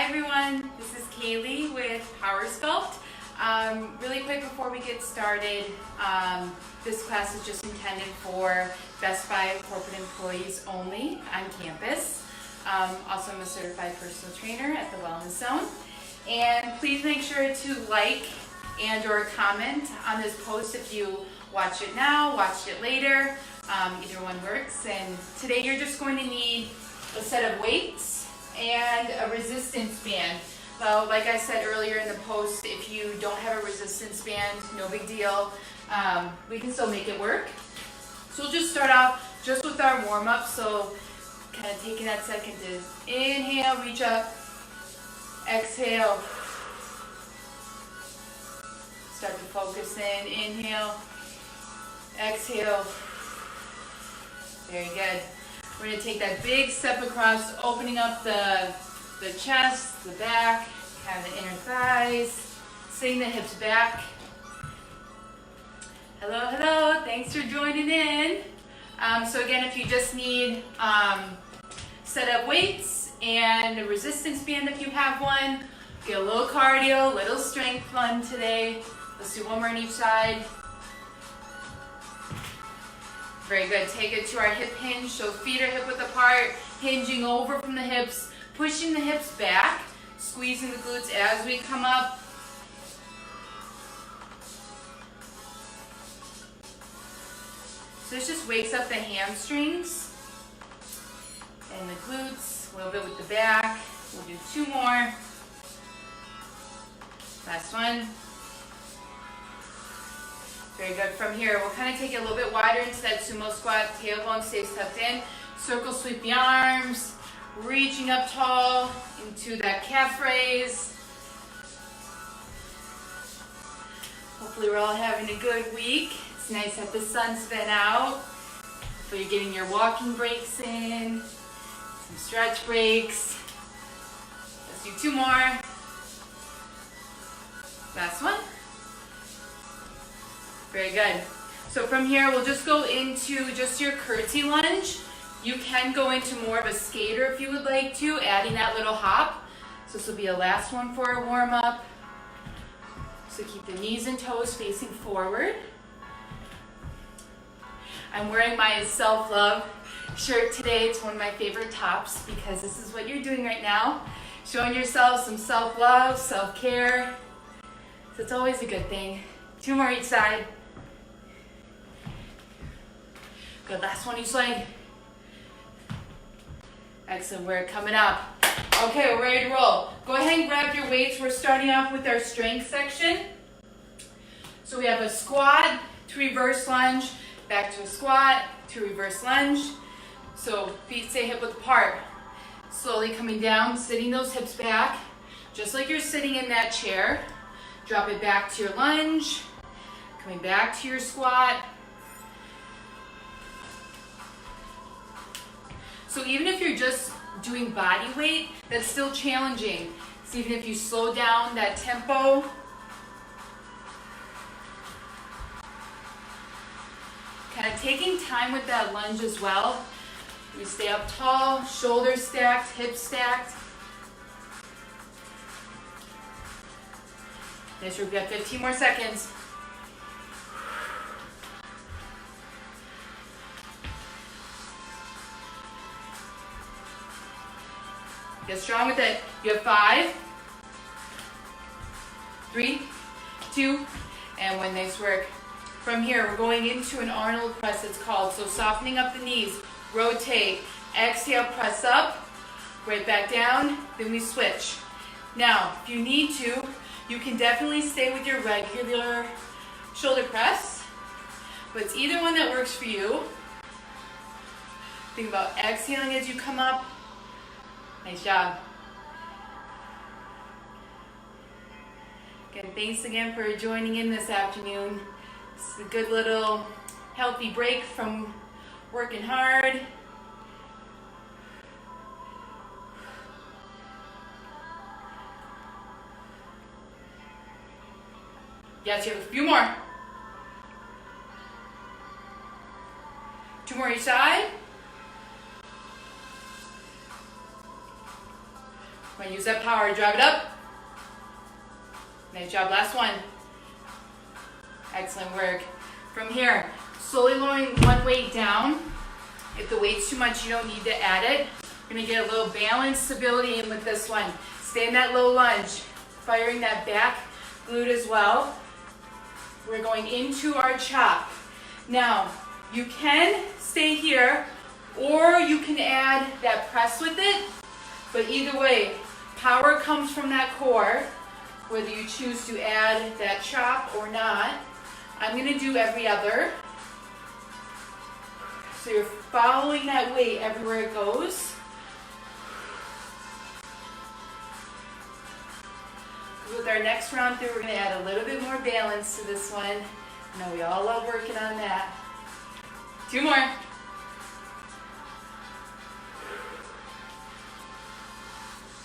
Hi everyone, this is Kaylee with SCULPT. Really quick before we get started, this class is just intended for Best Buy corporate employees only on campus. Also, I'm a certified personal trainer at the Wellness Zone. And please make sure to like and or comment on this post if you watch it now, watch it later. Either one works. And today you're just going to need a set of weights and a resistance band. Well, like I said earlier in the post, if you don't have a resistance band, no big deal. We can still make it work. So we'll just start off just with our warm-up. So kind of taking that second to inhale, reach up, exhale. Start to focus in, inhale, exhale. Very good. We're going to take that big step across, opening up the chest, the back, kind of the inner thighs, sitting the hips back. Hello, hello. Thanks for joining in. So again, if you just need set up weights and a resistance band if you have one, get a little cardio, little strength fun today. Let's do one more on each side. Very good. Take it to our hip hinge. So feet are hip width apart, hinging over from the hips, pushing the hips back, squeezing the glutes as we come up. So this just wakes up the hamstrings and the glutes, a little bit with the back. We'll do two more. Last one. Very good. From here, we'll kind of take it a little bit wider into that sumo squat. Tailbone stays tucked in. Circle sweep the arms. Reaching up tall into that calf raise. Hopefully we're all having a good week. It's nice that the sun's been out. So you're getting your walking breaks in. Some stretch breaks. Let's do two more. Last one. Very good. So from here, we'll just go into just your curtsy lunge. You can go into more of a skater if you would like to, adding that little hop. So this will be a last one for our warm up. So keep the knees and toes facing forward. I'm wearing my self-love shirt today. It's one of my favorite tops because this is what you're doing right now. Showing yourself some self-love, self-care. So it's always a good thing. Two more each side. Good, last one each leg. Excellent, we're coming up. Okay, we're ready to roll. Go ahead and grab your weights. We're starting off with our strength section. So we have a squat to reverse lunge, back to a squat to reverse lunge. So feet stay hip width apart. Slowly coming down, sitting those hips back, just like you're sitting in that chair. Drop it back to your lunge, coming back to your squat. So even if you're just doing body weight, that's still challenging. So even if you slow down that tempo, kind of taking time with that lunge as well. We stay up tall, shoulders stacked, hips stacked. Nice, we've got 15 more seconds. Get strong with it. You have 5, 3, 2, and 1. Nice work. From here, we're going into an Arnold press, it's called. So softening up the knees, rotate, exhale, press up, right back down, then we switch. Now, if you need to, you can definitely stay with your regular shoulder press, but it's either one that works for you. Think about exhaling as you come up. Nice job. Again, thanks again for joining in this afternoon. It's a good little healthy break from working hard. Yes, you have a few more. 2 more each side. Come on, use that power, drive it up. Nice job, last one. Excellent work. From here, slowly lowering one weight down. If the weight's too much, you don't need to add it. We're gonna get a little balance, stability in with this one. Stay in that low lunge, firing that back glute as well. We're going into our chop. Now, you can stay here, or you can add that press with it, but either way, power comes from that core, whether you choose to add that chop or not. I'm gonna do every other. So you're following that weight everywhere it goes. With our next round through, we're gonna add a little bit more balance to this one. I know we all love working on that. 2 more.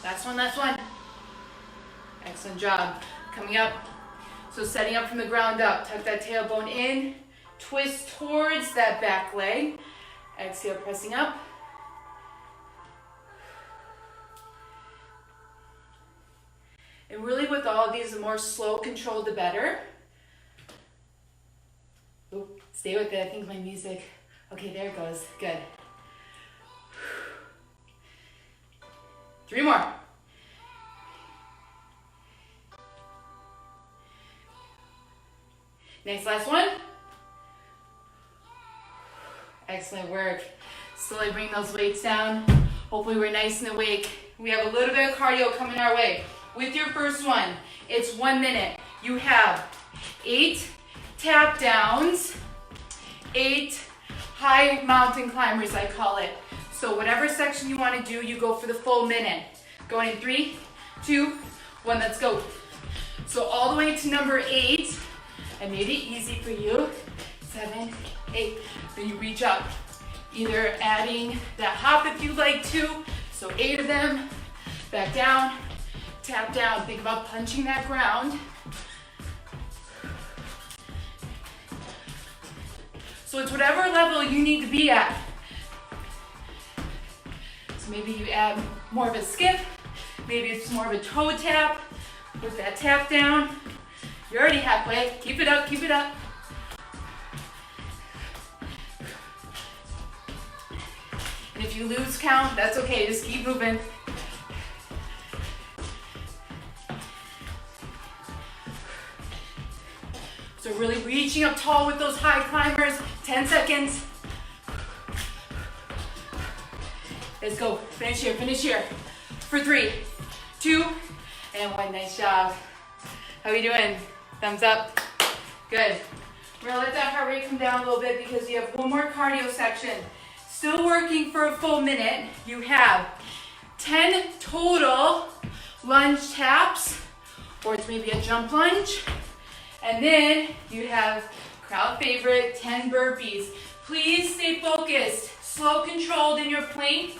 Last one, last one. Excellent job. Coming up. So setting up from the ground up. Tuck that tailbone in. Twist towards that back leg. Exhale, pressing up. And really with all of these, the more slow controlled, the better. Ooh, stay with it. I think my music. Okay, there it goes. Good. 3 more. Nice, last one. Excellent work. Slowly bring those weights down. Hopefully we're nice and awake. We have a little bit of cardio coming our way. With your first one, it's 1 minute. You have 8 tap downs, 8 high mountain climbers, I call it. So whatever section you want to do, you go for the full minute. Going in 3, 2, 1, let's go. So all the way to number 8. I made it easy for you. 7, 8. Then you reach up. Either adding that hop if you'd like to. So 8 of them. Back down. Tap down. Think about punching that ground. So it's whatever level you need to be at. So maybe you add more of a skip. Maybe it's more of a toe tap with that tap down. You're already halfway. Keep it up, keep it up. And if you lose count, that's okay. Just keep moving. So really reaching up tall with those high climbers. 10 seconds. Let's go. Finish here, finish here. For 3, 2, and 1. Nice job. How are you doing? Thumbs up. Good. We're gonna let that heart rate come down a little bit because you have one more cardio section. Still working for a full minute. You have 10 total lunge taps, or it's maybe a jump lunge. And then you have crowd favorite 10 burpees. Please stay focused, slow controlled in your plank.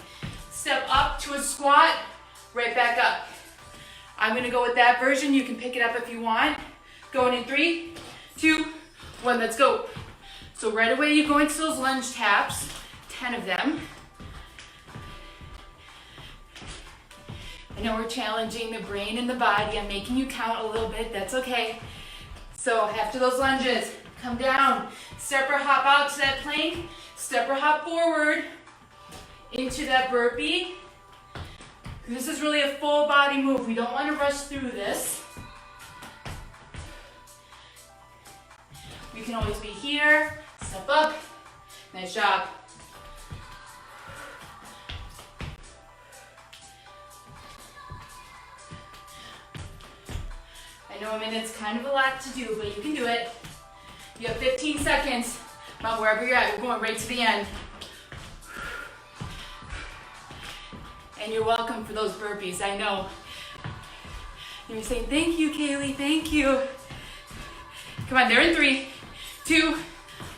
Step up to a squat, right back up. I'm gonna go with that version. You can pick it up if you want. Going in 3, 2, 1, let's go. So right away you go into those lunge taps, 10 of them. I know we're challenging the brain and the body. I'm making you count a little bit, that's okay. So after those lunges, come down, step or hop out to that plank, step or hop forward into that burpee. This is really a full body move. We don't want to rush through this. You can always be here, step up, nice job. I know a minute's kind of a lot to do, but you can do it. You have 15 seconds, about wherever you're at, we're going right to the end. And you're welcome for those burpees, I know. You're saying, thank you, Kaylee, thank you. Come on, they're in 3, 2,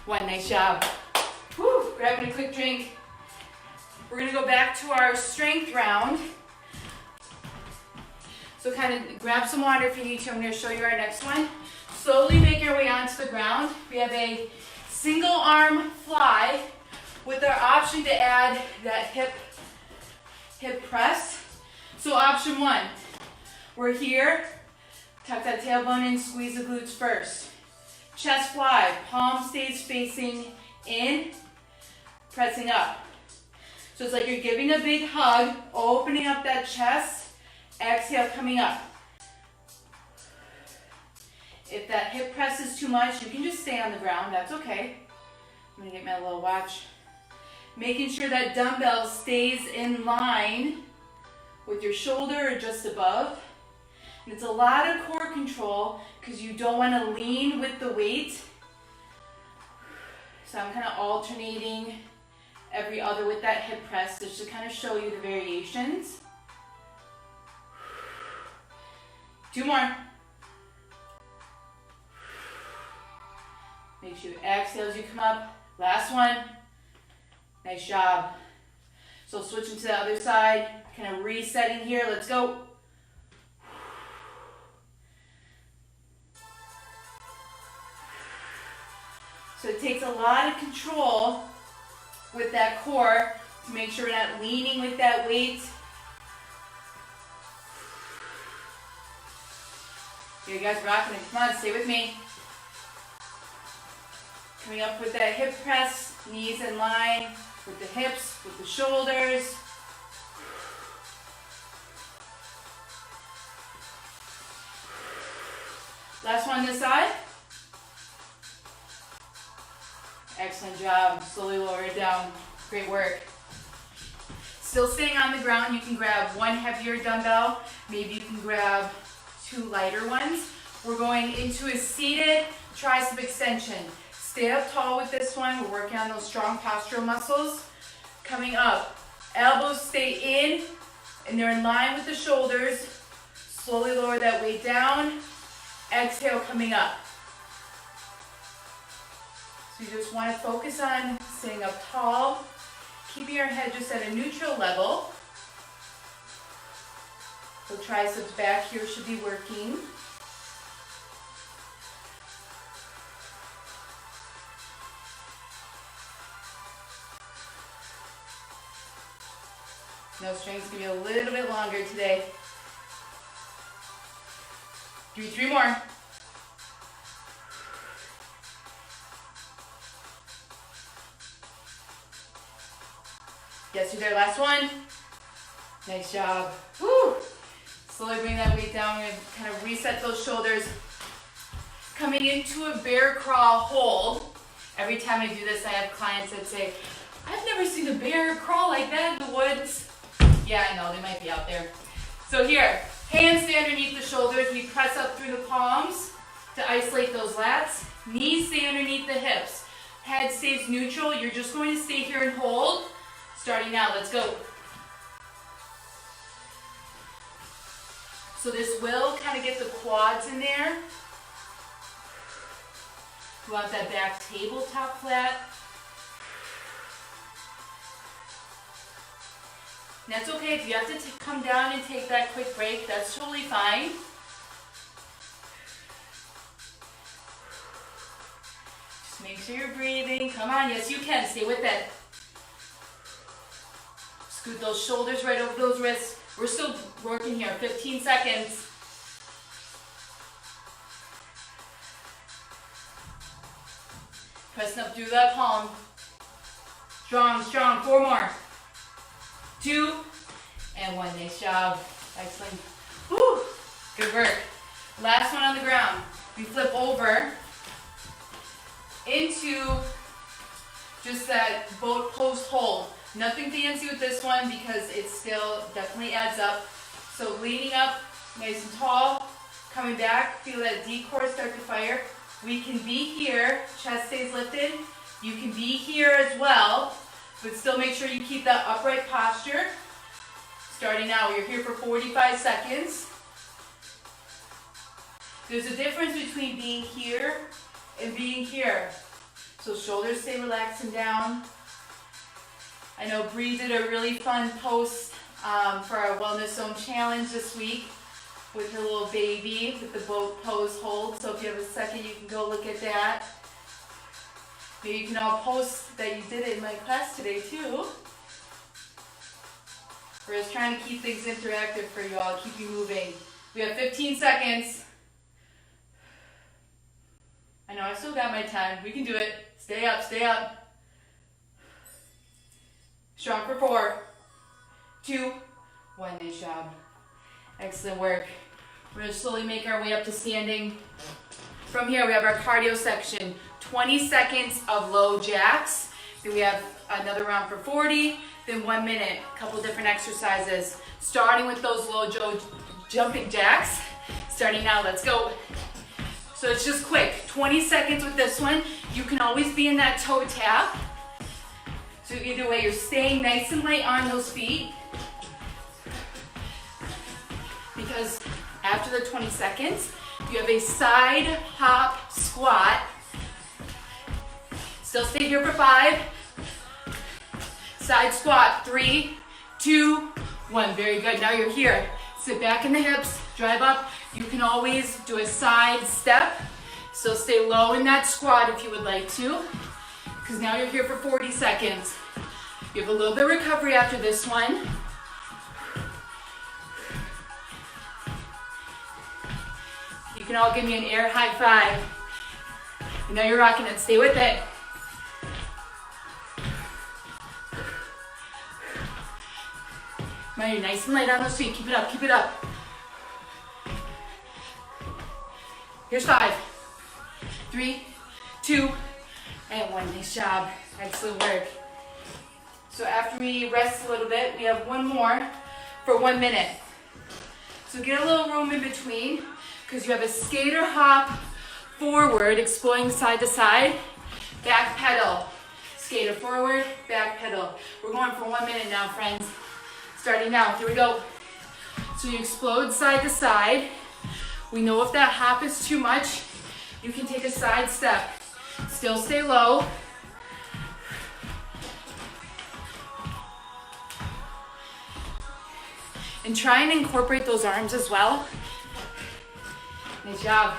1, nice job. Woo, grabbing a quick drink. We're gonna go back to our strength round. So kind of grab some water if you need to. I'm gonna show you our next one. Slowly make your way onto the ground. We have a single arm fly with our option to add that hip press. So option one, we're here, tuck that tailbone in, squeeze the glutes first. Chest fly, palm stays facing in, pressing up. So it's like you're giving a big hug, opening up that chest, exhale, coming up. If that hip press is too much, you can just stay on the ground, that's okay. I'm gonna get my little watch. Making sure that dumbbell stays in line with your shoulder or just above. And it's a lot of core control because you don't want to lean with the weight. So I'm kind of alternating every other with that hip press just to kind of show you the variations. 2 more. Make sure you exhale as you come up. Last one. Nice job. So switching to the other side, kind of resetting here. Let's go. So it takes a lot of control with that core to make sure we're not leaning with that weight. Here, you guys rocking it. Come on, stay with me. Coming up with that hip press, knees in line with the hips, with the shoulders. Last one this side. Excellent job. Slowly lower it down. Great work. Still staying on the ground, you can grab one heavier dumbbell. Maybe you can grab 2 lighter ones. We're going into a seated tricep extension. Stay up tall with this one. We're working on those strong postural muscles. Coming up, elbows stay in and they're in line with the shoulders. Slowly lower that weight down. Exhale, coming up. So you just want to focus on staying up tall, keeping your head just at a neutral level. So triceps back here should be working. No strength's gonna be a little bit longer today. Do 3 more. Yes, you're there. Last one. Nice job. Woo! Slowly bring that weight down. We're gonna kind of reset those shoulders. Coming into a bear crawl hold. Every time I do this, I have clients that say, I've never seen a bear crawl like that in the woods. Yeah, I know, they might be out there. So here, hands stay underneath the shoulders. We press up through the palms to isolate those lats. Knees stay underneath the hips. Head stays neutral. You're just going to stay here and hold. Starting now, let's go. So this will kind of get the quads in there. You want that back tabletop flat. And that's okay, if you have to come down and take that quick break, that's totally fine. Just make sure you're breathing. Come on, yes you can, stay with it. Scoot those shoulders right over those wrists. We're still working here, 15 seconds. Pressing up through that palm. Strong, strong, 4 more. 2 and 1, nice job. Excellent. Woo. Good work. Last one on the ground. We flip over into just that boat post hold. Nothing fancy with this one because it still definitely adds up. So leaning up nice and tall, coming back, feel that D-core start to fire. We can be here, chest stays lifted. You can be here as well, but still make sure you keep that upright posture. Starting now, you're here for 45 seconds. There's a difference between being here and being here. So shoulders stay relaxed and down. I know Bree did a really fun post for our Wellness Zone Challenge this week with her little baby with the boat pose hold. So if you have a second, you can go look at that. Maybe you can all post that you did it in my class today too. We're just trying to keep things interactive for you all, keep you moving. We have 15 seconds. I know I still got my time. We can do it. Stay up, stay up. Strong for 4, 2, 1. Nice job. Excellent work. We're going to slowly make our way up to standing. From here, we have our cardio section. 20 seconds of low jacks. Then we have another round for 40. Then 1 minute. A couple different exercises. Starting with those low jumping jacks. Starting now, let's go. So it's just quick. 20 seconds with this one. You can always be in that toe tap. So either way, you're staying nice and light on those feet. Because after the 20 seconds, you have a side hop squat. Still stay here for 5. Side squat, 3, 2, 1. Very good. Now you're here. Sit back in the hips, drive up. You can always do a side step. So stay low in that squat if you would like to. Because now you're here for 40 seconds. You have a little bit of recovery after this one. You can all give me an air high five. You know you're rocking it. Stay with it. Now you're nice and light on those feet. Keep it up, keep it up. Here's 5, 3, 2, and 1. Nice job. Excellent work. So after we rest a little bit, we have one more for 1 minute. So get a little room in between because you have a skater hop forward, exploring side to side, back pedal. Skater forward, back pedal. We're going for 1 minute now, friends. Starting now, here we go. So you explode side to side. We know if that hop is too much, you can take a side step. Still stay low. And try and incorporate those arms as well. Nice job.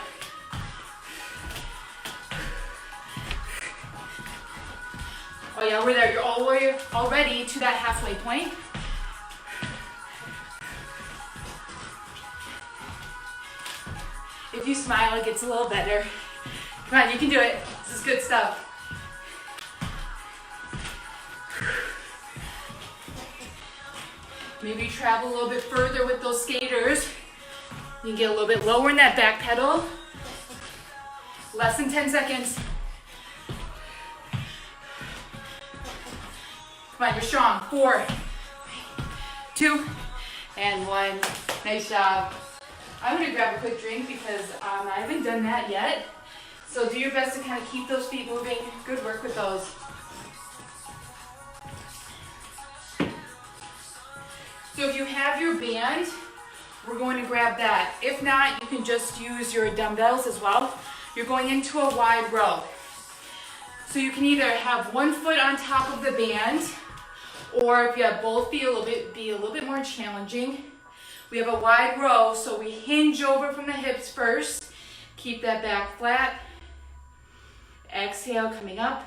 Oh yeah, we're there. You're already to that halfway point. If you smile, it gets a little better. Come on, you can do it. This is good stuff. Maybe travel a little bit further with those skaters. You can get a little bit lower in that back pedal. Less than 10 seconds. Come on, you're strong. 4, 2, and 1. Nice job. I'm gonna grab a quick drink because I haven't done that yet. So do your best to kind of keep those feet moving. Good work with those. So if you have your band, we're going to grab that. If not, you can just use your dumbbells as well. You're going into a wide row. So you can either have one foot on top of the band, or if you have both, be a little bit more challenging. We have a wide row, so we hinge over from the hips first. Keep that back flat. Exhale, coming up.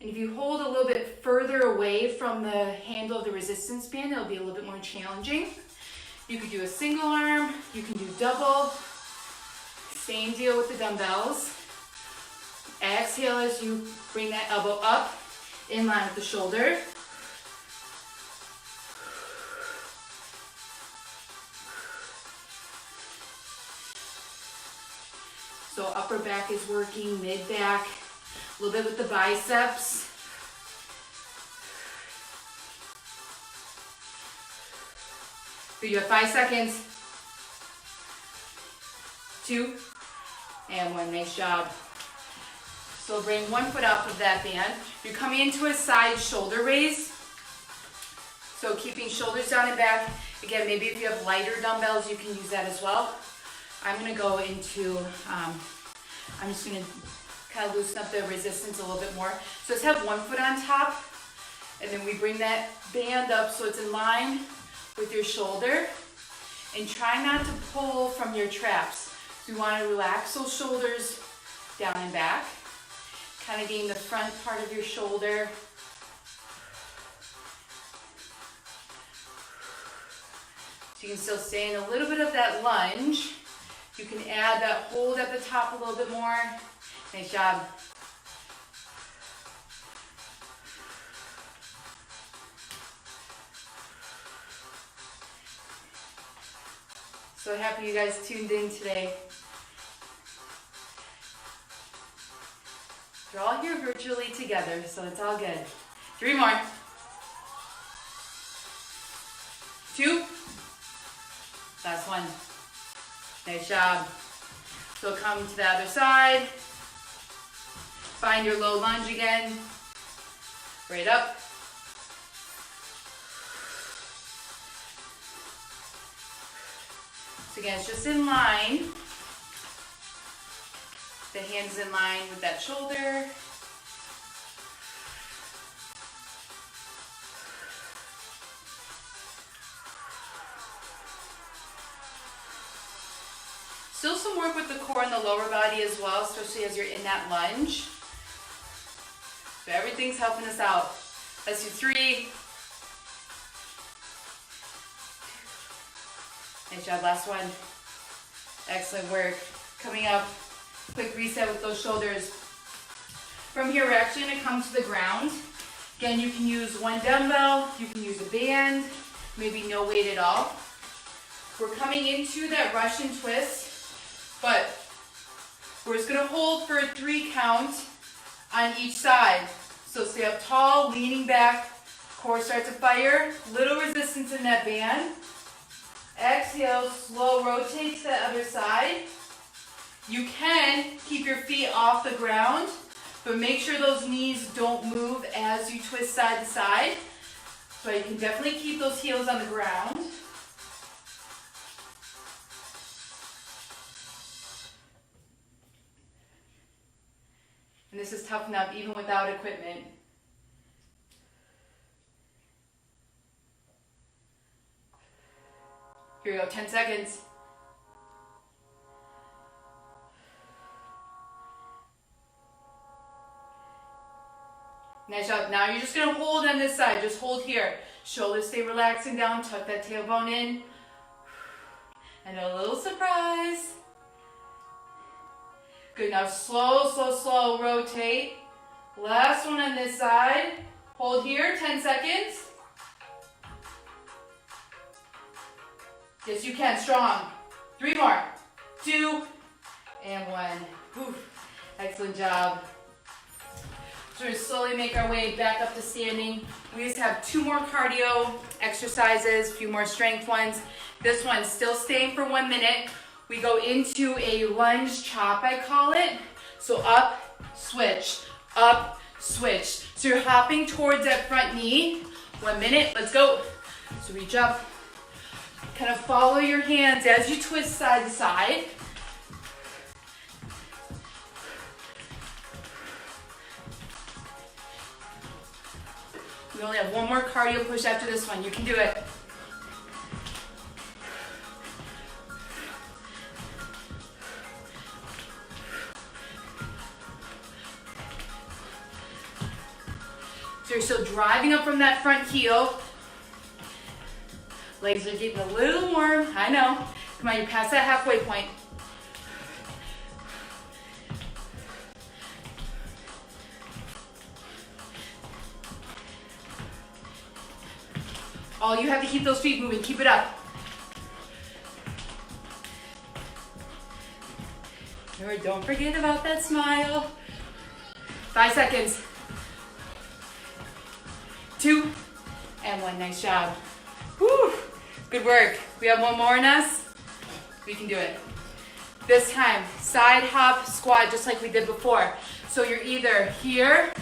And if you hold a little bit further away from the handle of the resistance band, it'll be a little bit more challenging. You could do a single arm, you can do double. Same deal with the dumbbells. Exhale as you bring that elbow up, in line with the shoulder. So upper back is working, mid back, a little bit with the biceps. So you have 5 seconds. 2, and 1. Nice job. So bring one foot off of that band. You're coming into a side shoulder raise. So keeping shoulders down and back. Again, maybe if you have lighter dumbbells, you can use that as well. I'm gonna go into, I'm just gonna kind of loosen up the resistance a little bit more. So let's have one foot on top, and then we bring that band up so it's in line with your shoulder. And try not to pull from your traps. So you wanna relax those shoulders down and back. Kind of getting the front part of your shoulder So you can still stay in a little bit of that lunge. You can add that hold at the top a little bit more. Nice job. So happy you guys tuned in today. We're all here virtually together, so it's all good. 3 more. 2. Last one. Nice job. So come to the other side. Find your low lunge again. Right up. So again, it's just in line. The hands in line with that shoulder. Still some work with the core and the lower body as well, especially as you're in that lunge. But everything's helping us out. Let's do 3. Nice job, last one. Excellent work. Coming up, quick reset with those shoulders. From here, we're actually gonna come to the ground. Again, you can use 1 dumbbell, you can use a band, maybe no weight at all. We're coming into that Russian twist, but we're just gonna hold for a 3 count on each side. So stay up tall, leaning back, core starts to fire, little resistance in that band. Exhale, slow rotate to the other side. You can keep your feet off the ground, but make sure those knees don't move as you twist side to side. So you can definitely keep those heels on the ground. And this is tough enough even without equipment. Here we go, 10 seconds. Nice job. Now you're just gonna hold on this side, just hold here. Shoulders stay relaxing down, tuck that tailbone in. And a little surprise. Good, now slow, slow, slow, rotate. Last one on this side. Hold here, 10 seconds. Yes, you can, strong. 3 more, 2, and 1. Whew. Excellent job. So we're going to slowly make our way back up to standing. We just have 2 more cardio exercises, a few more strength ones. This one's still staying for 1 minute. We go into a lunge chop, I call it. So up, switch, up, switch. So you're hopping towards that front knee. 1 minute, let's go. So reach up. Kind of follow your hands as you twist side to side. We only have 1 more cardio push after this one. You can do it. So you're still driving up from that front heel. Legs are getting a little warm, I know. Come on, you're past that halfway point. All you have to keep those feet moving, keep it up. Remember, don't forget about that smile. 5 seconds. 2, and 1, nice job. Whew. Good work. We have 1 more in us. We can do it. This time, side hop squat just like we did before. So you're either here,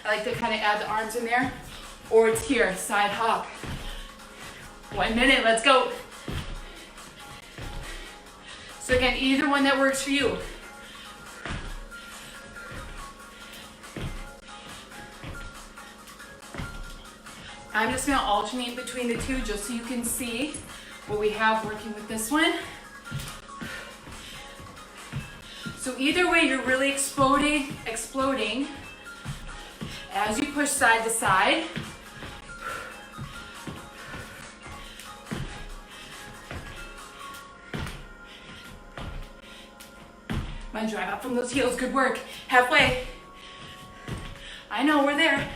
I like to kind of add the arms in there, or it's here, side hop. 1 minute, let's go. So again, either one that works for you. I'm just gonna alternate between the 2 just so you can see what we have working with this one. So either way, you're really exploding as you push side to side. and drive up from those heels. Good work. Halfway. I know, we're there.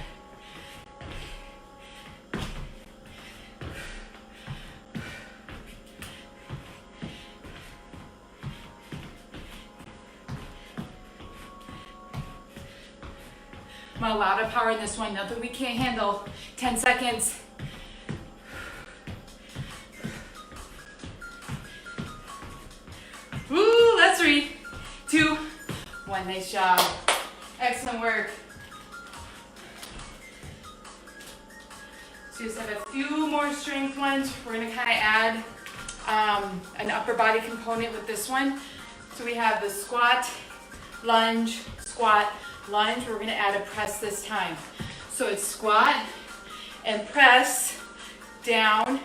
A lot of power in this one, nothing we can't handle. 10 seconds. Woo, that's 3, 2, 1. Nice job. Excellent work. So just have a few more strength ones. We're gonna kind of add an upper body component with this one. So we have the squat, lunge, squat, lunge. We're gonna add a press this time. So it's squat and press, down,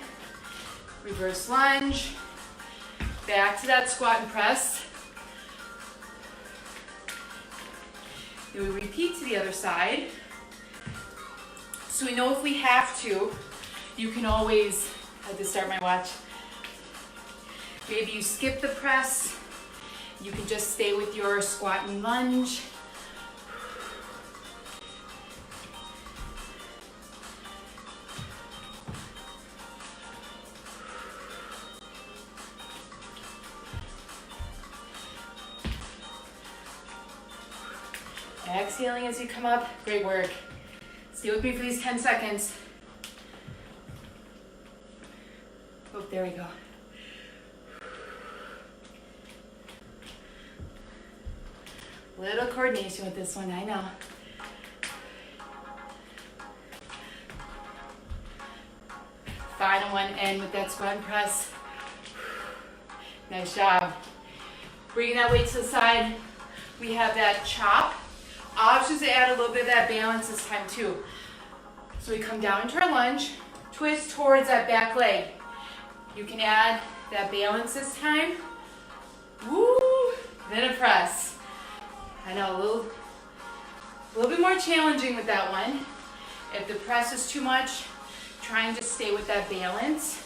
reverse lunge, back to that squat and press. Then we repeat to the other side. So we know if we have to, you can always, I had to start my watch. Maybe you skip the press. You can just stay with your squat and lunge. Exhaling as you come up. Great work. Stay with me for these 10 seconds. Oh, there we go. Little coordination with this one, I know. Final one, end with that squat and press. Nice job. Bringing that weight to the side. We have that chop. Options to add a little bit of that balance this time too. So we come down into our lunge, twist towards that back leg. You can add that balance this time. Woo! Then a press. I know, a little bit more challenging with that one. If the press is too much, try and just stay with that balance.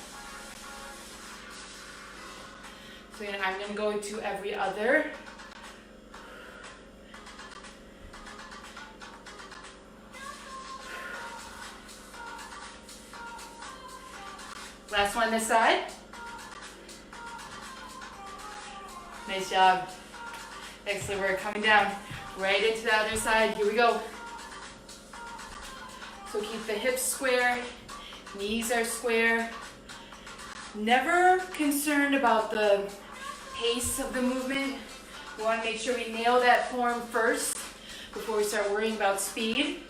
So I'm gonna go to every other. Last one this side. Nice job. Excellent work. Coming down right into the other side. Here we go. So keep the hips square, knees are square. Never concerned about the pace of the movement. We want to make sure we nail that form first before we start worrying about speed.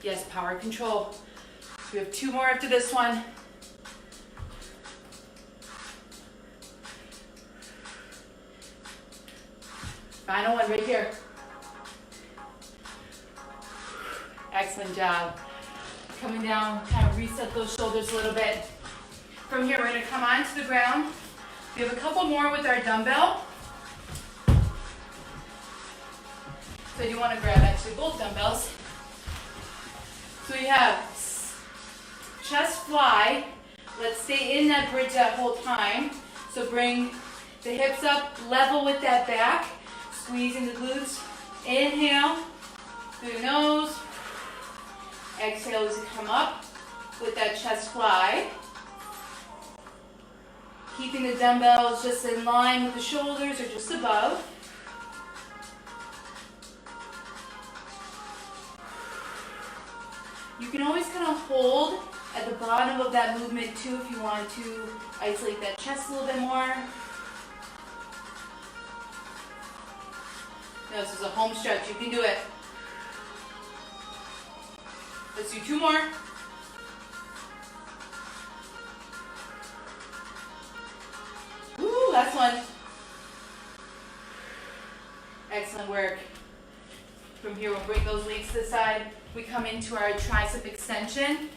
Yes, power control. We have 2 more after this one. Final one right here. Excellent job. Coming down, kind of reset those shoulders a little bit. From here, we're gonna come onto the ground. We have a couple more with our dumbbell. So you wanna grab actually both dumbbells. So we have chest fly. Let's stay in that bridge that whole time. So bring the hips up, level with that back. Squeezing the glutes. Inhale through the nose. Exhale as you come up with that chest fly. Keeping the dumbbells just in line with the shoulders or just above. You can always kind of hold at the bottom of that movement too if you want to isolate that chest a little bit more. Now this is a home stretch, you can do it. Let's do 2 more. Woo, last one. Excellent work. From here, we'll bring those legs to the side. We come into our tricep extension.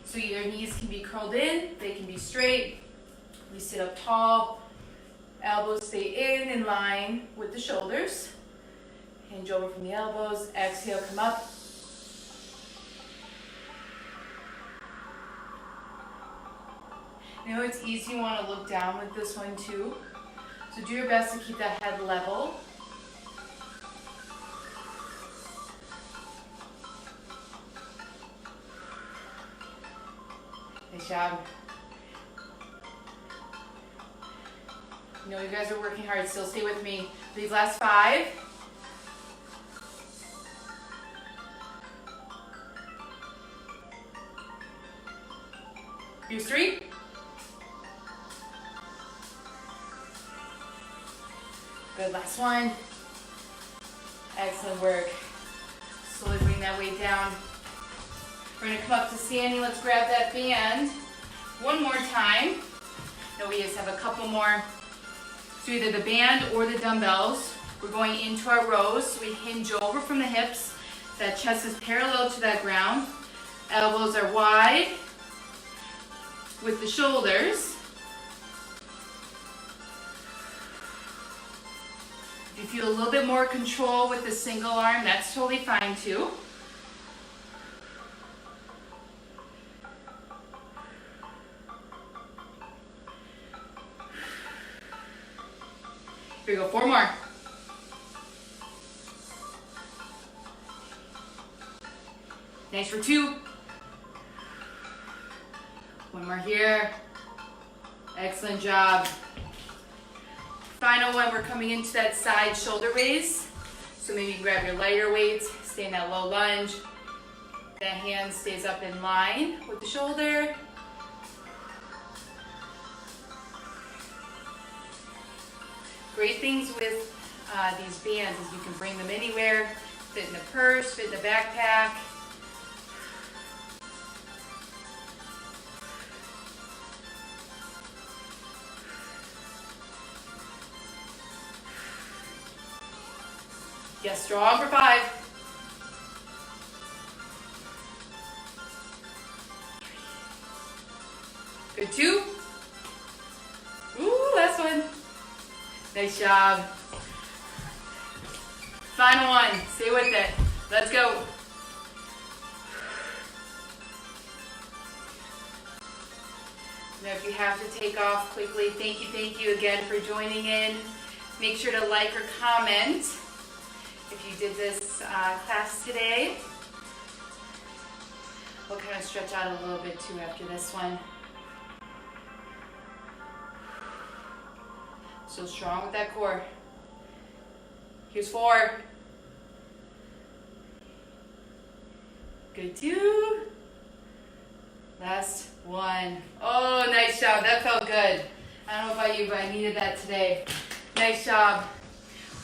So your knees can be curled in, they can be straight. We sit up tall. Elbows stay in line with the shoulders. Hinge over from the elbows. Exhale, come up. You know, it's easy, you want to look down with this one too. So do your best to keep that head level. Nice job. You know you guys are working hard, still stay with me. These last 5. Here's 3. Good, last one. Excellent work. Slowly bring that weight down. We're gonna come up to standing. Let's grab that band one more time. Now we just have a couple more. So either the band or the dumbbells. We're going into our rows. So we hinge over from the hips. That chest is parallel to that ground. Elbows are wide with the shoulders. If you feel a little bit more control with the single arm, that's totally fine too. Here we go, 4 more. Nice for 2. 1 more here. Excellent job. Final one, we're coming into that side shoulder raise. So maybe you can grab your lighter weights, stay in that low lunge. The hand stays up in line with the shoulder. Great things with these bands is you can bring them anywhere, fit in the purse, fit in the backpack. Yes, strong for 5. Good, 2. Ooh, last one. Nice job. Final one, stay with it. Let's go. Now if you have to take off quickly, thank you again for joining in. Make sure to like or comment if you did this class today. We'll kind of stretch out a little bit too after this one. So strong with that core. Here's 4. Good, 2. Last one. Oh, nice job. That felt good. I don't know about you, but I needed that today. Nice job.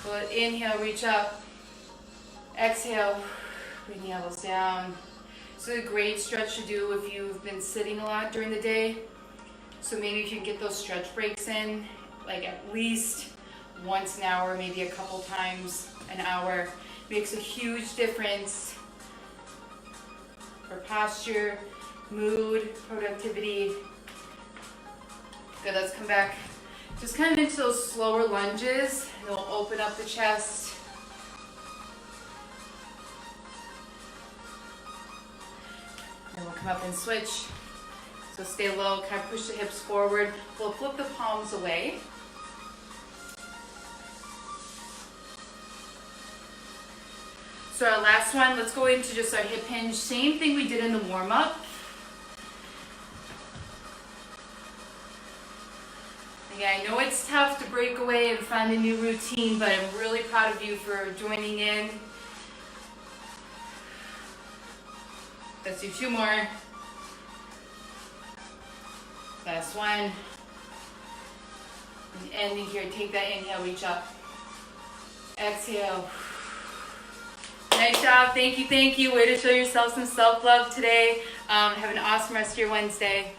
We'll inhale, reach up. Exhale, bring the elbows down. It's a great stretch to do if you've been sitting a lot during the day. So maybe if you can get those stretch breaks in, like at least once an hour, maybe a couple times an hour, makes a huge difference for posture, mood, productivity. Good, let's come back just kind of into those slower lunges. And we'll open up the chest. And we'll come up and switch. So stay low, kind of push the hips forward. We'll flip the palms away. So our last one, let's go into just our hip hinge. Same thing we did in the warm-up. Again, I know it's tough to break away and find a new routine, but I'm really proud of you for joining in. Let's do 2 more. Last one. And ending here, take that inhale, reach up. Exhale. Nice job, thank you. Way to show yourself some self-love today. Have an awesome rest of your Wednesday.